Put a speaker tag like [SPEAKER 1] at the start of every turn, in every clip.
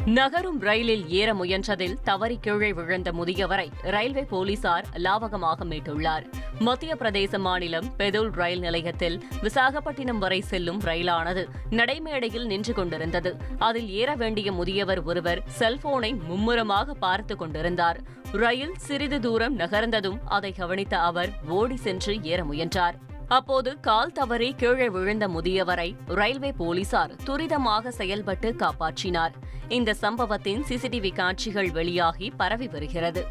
[SPEAKER 1] நகரும் ரயிலில் ஏற முயன்றதில் தவறி கீழே விழுந்த முதியவரை ரயில்வே போலீசார் லாவகமாக மீட்டுள்ளார். மத்திய பிரதேச மாநிலம் பெதூல் ரயில் நிலையத்தில் விசாகப்பட்டினம் வரை செல்லும் ரயிலானது நடைமேடையில் நின்று கொண்டிருந்தது. அதில் ஏற வேண்டிய முதியவர் ஒருவர் செல்போனை மும்முரமாக பார்த்துக் கொண்டிருந்தார். ரயில் சிறிது தூரம் நகர்ந்ததும் அதை கவனித்த அவர் ஓடி சென்று ஏற முயன்றார். அப்போது கால் தவறி கீழே விழுந்த முதியவரை ரயில்வே போலீசார் துரிதமாக செயல்பட்டு காப்பாற்றினார். இந்த சம்பவத்தின் சிசிடிவி காட்சிகள் வெளியாகி பரவி வருகிறது.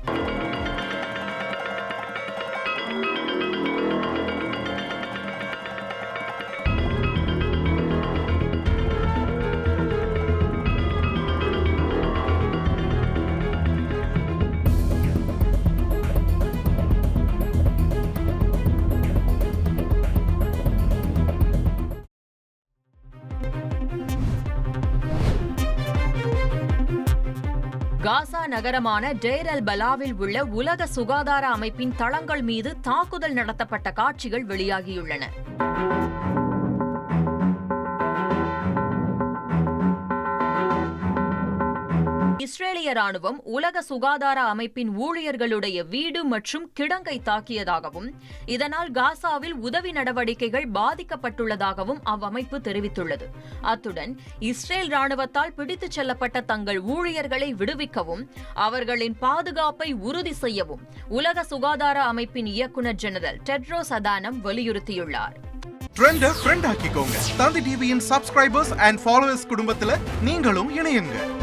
[SPEAKER 2] காசா நகரமான டேர் அல் பலாவில் உள்ள உலக சுகாதார அமைப்பின் தளங்கள் மீது தாக்குதல் நடத்தப்பட்ட காட்சிகள் வெளியாகியுள்ளன. இஸ்ரேலிய ராணுவம் உலக சுகாதார அமைப்பின் ஊழியர்களுடைய வீடு மற்றும் கிடங்கை தாக்கியதாகவும் இதனால் காசாவில் உதவி நடவடிக்கைகள் பாதிக்கப்பட்டுள்ளதாகவும் அவ்வமைப்பு தெரிவித்துள்ளது. அத்துடன் இஸ்ரேல் ராணுவத்தால் பிடித்துச் செல்லப்பட்ட தங்கள் ஊழியர்களை விடுவிக்கவும் அவர்களின் பாதுகாப்பை உறுதி செய்யவும் உலக சுகாதார அமைப்பின் இயக்குநர் ஜெனரல் டெட்ரோஸ் அதானம் வலியுறுத்தியுள்ளார்.
[SPEAKER 3] ட்ரெண்டை ஃப்ரெண்ட் ஆக்கிக்கோங்க. தந்தி டிவியின் சப்ஸ்கிரைபர்ஸ் அண்ட் ஃபாலோவர்ஸ் குடும்பத்தில் நீங்களும் இணையுங்க.